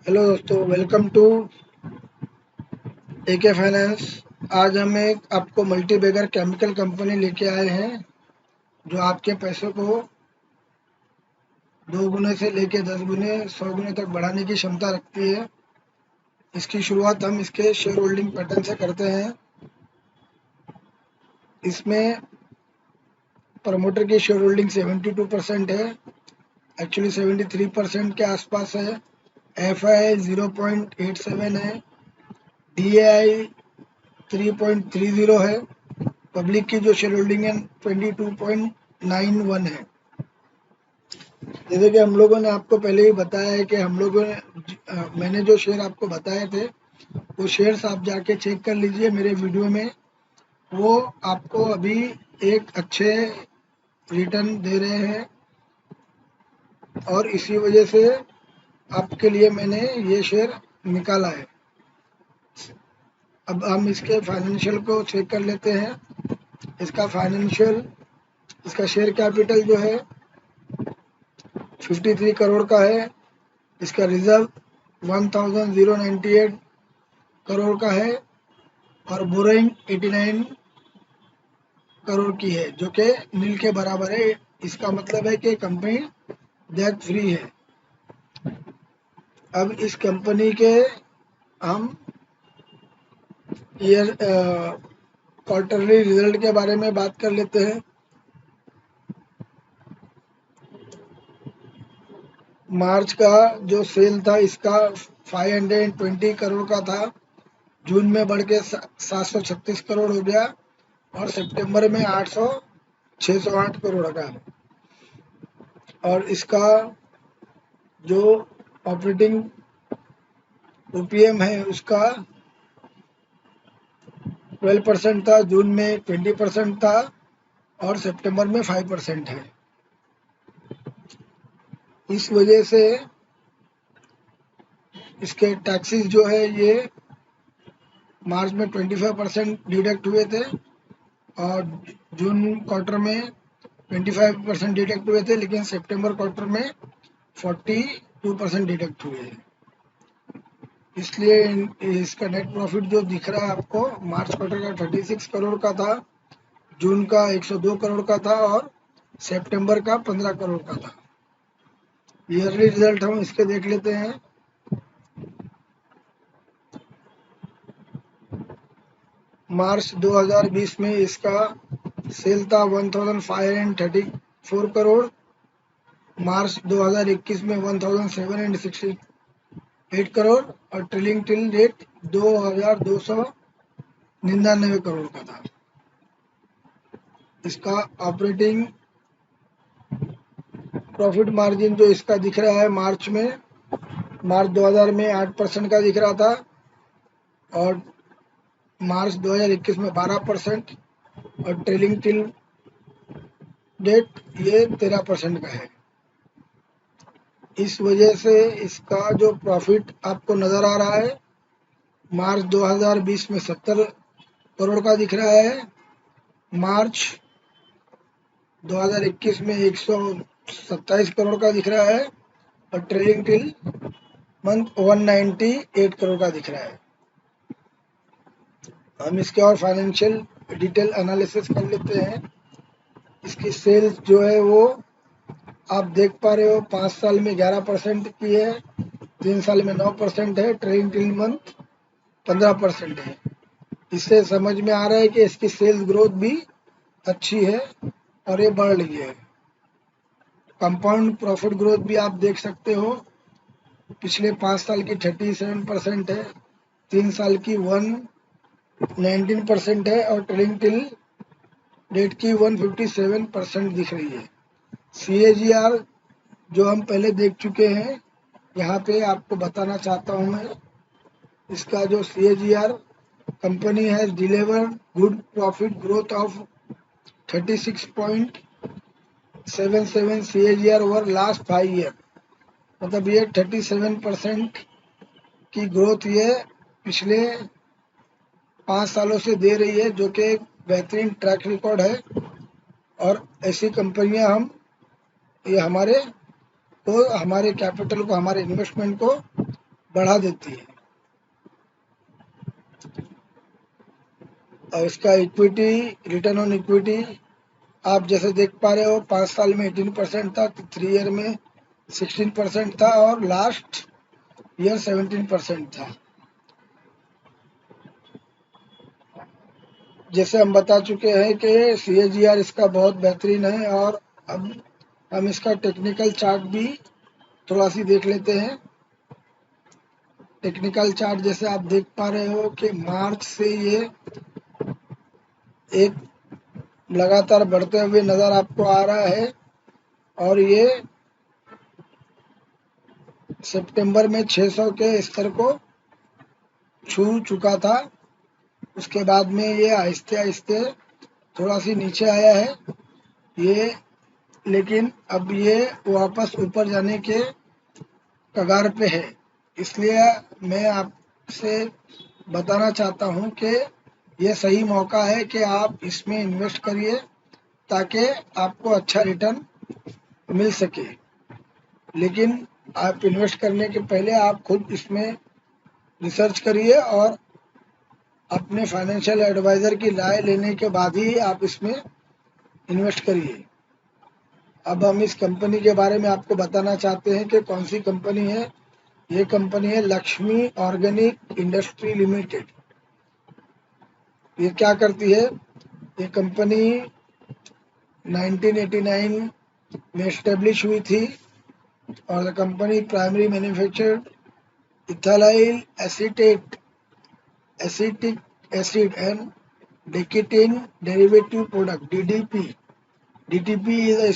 Hello दोस्तों, welcome to AK finance. आज हम एक आपको मल्टी बैगर केमिकल कंपनी लेके आए हैं जो आपके पैसों को 2 गुने से लेके 10 गुने 100 गुने तक बढ़ाने की क्षमता रखती है। इसकी शुरुआत हम इसके शेयर होल्डिंग पैटर्न से करते हैं। इसमें प्रमोटर की शेयर होल्डिंग 72% है, एक्चुअली 73% के आसपास है। एफ आई 0.87 है, डी आई 3.30 है। पब्लिक की जो शेयर होल्डिंग है 22.91 है। जैसे कि हम लोगों ने आपको पहले ही बताया है कि हम लोगों ने मैंने जो शेयर आपको बताए थे वो शेयर्स आप जाके चेक कर लीजिए मेरे वीडियो में। वो आपको अभी एक अच्छे रिटर्न दे रहे हैं और इसी वजह से आपके लिए मैंने ये शेयर निकाला है। अब हम इसके फाइनेंशियल को चेक कर लेते हैं। इसका फाइनेंशियल, इसका शेयर कैपिटल जो है 53 करोड़ का है। इसका रिजर्व 1098 करोड़ का है और बोरिंग 89 करोड़ की है, जो कि नील के बराबर है। इसका मतलब है कि कंपनी डेट फ्री है। अब इस कंपनी के हम ईयर क्वार्टरली रिजल्ट के बारे में बात कर लेते हैं। मार्च का जो सेल था इसका 520 करोड़ का था, जून में बढ़ के 736 करोड़ हो गया और सितंबर में 608 करोड़ का है। और इसका जो ऑपरेटिंग ओपीएम है उसका 12% था, जून में 20% था और सितंबर में 5% है। इस वजह से इसके टैक्सेस जो है ये मार्च में 25% डिडक्ट हुए थे और जून क्वार्टर में 25% डिडक्ट हुए थे, लेकिन सितंबर क्वार्टर में 42% डिडक्ट हुए हैं। इसलिए इसका नेट प्रॉफिट जो दिख रहा है आपको, मार्च क्वार्टर का 36 करोड़ का था, जून का 102 करोड़ का था और सितंबर का 15 करोड़ का था। ईयरली रिजल्ट हम इसके देख लेते हैं। मार्च 2020 में इसका सेल था 1534 करोड़, मार्च 2021 में 1768 करोड़ और ट्रेलिंग टिल डेट 2299 करोड़ का था। इसका ऑपरेटिंग प्रॉफिट मार्जिन जो इसका दिख रहा है मार्च 2000 में 8% का दिख रहा था और मार्च 2021 में 12% और ट्रेलिंग टिल डेट ये 13% का है। इस वजह से इसका जो प्रॉफिट आपको नज़र आ रहा है मार्च 2020 में 70 करोड़ का दिख रहा है, मार्च 2021 में 127 करोड़ का दिख रहा है और ट्रेलिंग टिल मंथ 198 करोड़ का दिख रहा है। हम इसके और फाइनेंशियल डिटेल एनालिसिस कर लेते हैं। इसकी सेल्स जो है वो आप देख पा रहे हो 5 साल में 11% की है, 3 साल में 9% है, ट्रेलिंग टिल मंथ 15% है। इससे समझ में आ रहा है कि इसकी सेल्स ग्रोथ भी अच्छी है और ये बढ़ रही है। कंपाउंड प्रॉफिट ग्रोथ भी आप देख सकते हो, पिछले 5 साल की 37% है, 3 साल की 119% है और ट्रेलिंग टिल डेट की 157% दिख रही है। CAGR जो हम पहले देख चुके हैं, यहाँ पे आपको बताना चाहता हूँ मैं। इसका जो CAGR company has delivered good profit growth of 36.77 CAGR over last 5 year. मतलब ये 37% की ग्रोथ ये पिछले 5 सालों से दे रही है, जो कि एक बेहतरीन ट्रैक रिकॉर्ड है। और ऐसी कंपनियां हम ये हमारे कैपिटल को, हमारे इन्वेस्टमेंट को बढ़ा देती है। और इसका इक्विटी, रिटर्न ऑन इक्विटी आप जैसे देख पा रहे हो, 5 साल में 18% था, 3 ईयर में 16% था और लास्ट ईयर 17% था। जैसे हम बता चुके हैं कि CAGR इसका बहुत बेहतरीन है। और अब हम इसका टेक्निकल चार्ट भी थोड़ा सी देख लेते हैं। टेक्निकल चार्ट जैसे आप देख पा रहे हो कि मार्च से ये एक लगातार बढ़ते हुए नज़र आपको आ रहा है और ये सितंबर में 600 के स्तर को छू चुका था। उसके बाद में ये आहिस्ते आहिस्ते थोड़ा सी नीचे आया है ये, लेकिन अब ये वापस ऊपर जाने के कगार पे है। इसलिए मैं आपसे बताना चाहता हूँ कि ये सही मौका है कि आप इसमें इन्वेस्ट करिए ताकि आपको अच्छा रिटर्न मिल सके। लेकिन आप इन्वेस्ट करने के पहले आप खुद इसमें रिसर्च करिए और अपने फाइनेंशियल एडवाइज़र की राय लेने के बाद ही आप इसमें इन्वेस्ट करिए। अब हम इस कंपनी के बारे में आपको बताना चाहते हैं कि कौन सी कंपनी है। ये कंपनी है लक्ष्मी ऑर्गेनिक इंडस्ट्री लिमिटेड। ये क्या करती है? ये कंपनी 1989 में एस्टेब्लिश हुई थी और the company primary manufactured ethyl acetic acid and diketene derivative product DDP. DDP is a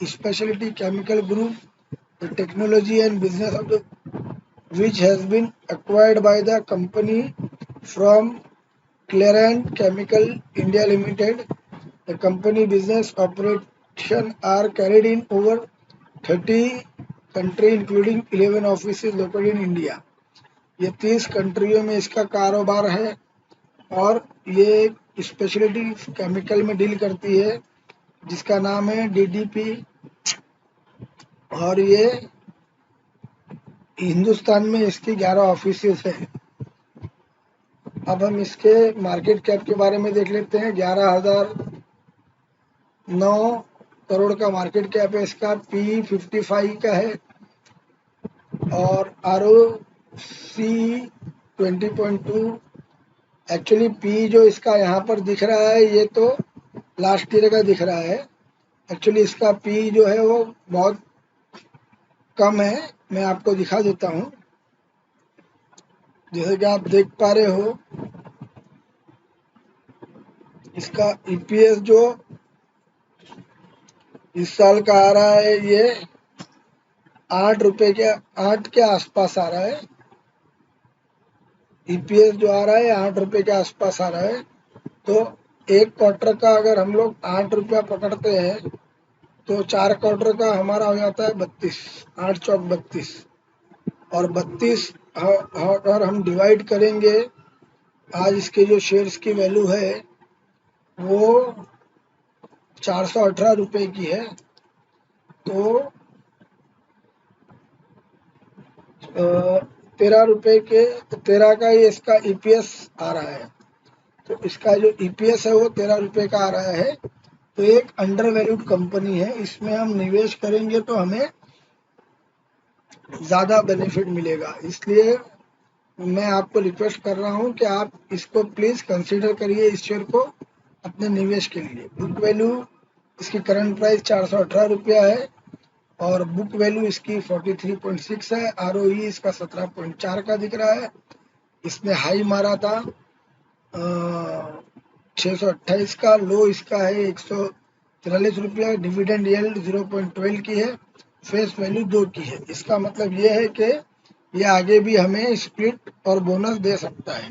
specialty chemical group. The technology and business of the which has been acquired by the company from Clarent Chemical India Limited. The company business operation are carried in over 30 countries including 11 offices located in India. ये 30 कंट्रियों में इसका कारोबार है और ये speciality chemical में deal करती है जिसका नाम है DDP। और ये हिंदुस्तान में इसकी 11 ऑफिसेस हैं। अब हम इसके मार्केट कैप के बारे में देख लेते हैं। 11,009 करोड़ का मार्केट कैप है इसका। PE 55 का है और ROC 20.2। एक्चुअली PE जो इसका यहाँ पर दिख रहा है ये तो लास्ट ईयर का दिख रहा है। एक्चुअली इसका PE जो है वो बहुत कम है। मैं आपको दिखा देता हूँ। जैसे कि आप देख पा रहे हो इसका EPS जो इस साल का आ रहा है ये 8 के आसपास आ रहा है। EPS जो आ रहा है 8 रुपये के आसपास आ रहा है। तो एक क्वार्टर का अगर हम लोग 8 रुपया पकड़ते हैं तो 4 क्वार्टर का हमारा हो जाता है 32, 8 चौक 32 और 32 और हम डिवाइड करेंगे। आज इसके जो शेयर्स की वैल्यू है वो 418 रुपये की है। तो 13 रुपये के 13 का ये इसका EPS आ रहा है। तो इसका जो EPS है वो 13 रुपये का आ रहा है। तो एक अंडर वैल्यूड कंपनी है। इसमें हम निवेश करेंगे तो हमें ज़्यादा बेनिफिट मिलेगा। इसलिए मैं आपको रिक्वेस्ट कर रहा हूँ कि आप इसको प्लीज़ कंसीडर करिए इस शेयर को अपने निवेश के लिए। बुक वैल्यू इसकी करंट प्राइस 418 रुपया है और बुक वैल्यू इसकी 43.6 है। ROE इसका 17.4 का दिख रहा है। इसने हाई मारा था 628 का। लो इसका है 143 रुपया। डिविडेंड यील्ड 0.12 की है। फेस वैल्यू 2 की है। इसका मतलब ये है कि ये आगे भी हमें स्प्लिट और बोनस दे सकता है।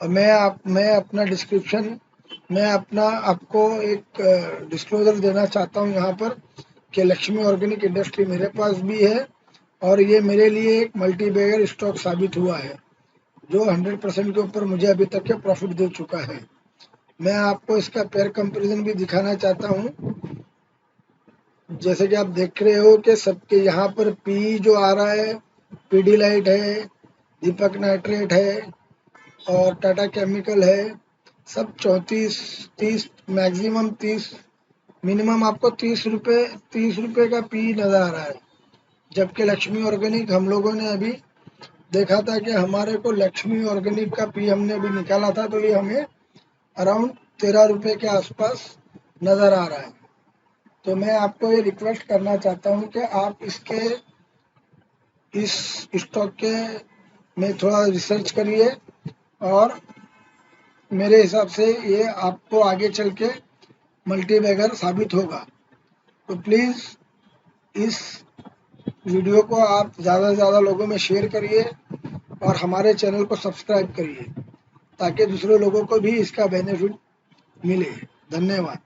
और मैं अपना डिस्क्रिप्शन मैं अपना आपको एक डिस्क्लोजर देना चाहता हूँ यहाँ पर कि लक्ष्मी ऑर्गेनिक इंडस्ट्री मेरे पास भी है और ये मेरे लिए एक मल्टी बैगर स्टॉक साबित हुआ है जो 100% के ऊपर मुझे अभी तक के प्रॉफिट दे चुका है। मैं आपको इसका पेयर कंपैरिजन भी दिखाना चाहता हूँ। जैसे कि आप देख रहे हो कि सबके यहाँ पर PE जो आ रहा है पीडीलाइट है, दीपक नाइट्रेट है और टाटा केमिकल है। सब 34-30, मैक्सिमम 30, मिनिमम आपको 30 रुपये का पी नज़र आ रहा है। जबकि लक्ष्मी ऑर्गेनिक हम लोगों ने अभी देखा था कि हमारे को लक्ष्मी ऑर्गेनिक का पी हमने अभी निकाला था, तो ये हमें अराउंड 13 रुपये के आसपास नज़र आ रहा है। तो मैं आपको ये रिक्वेस्ट करना चाहता हूँ कि आप इस स्टॉक के में थोड़ा रिसर्च करिए, और मेरे हिसाब से ये आपको आगे चल के मल्टीबैगर साबित होगा। तो प्लीज़ इस वीडियो को आप ज़्यादा से ज़्यादा लोगों में शेयर करिए और हमारे चैनल को सब्सक्राइब करिए, ताकि दूसरे लोगों को भी इसका बेनिफिट मिले। धन्यवाद।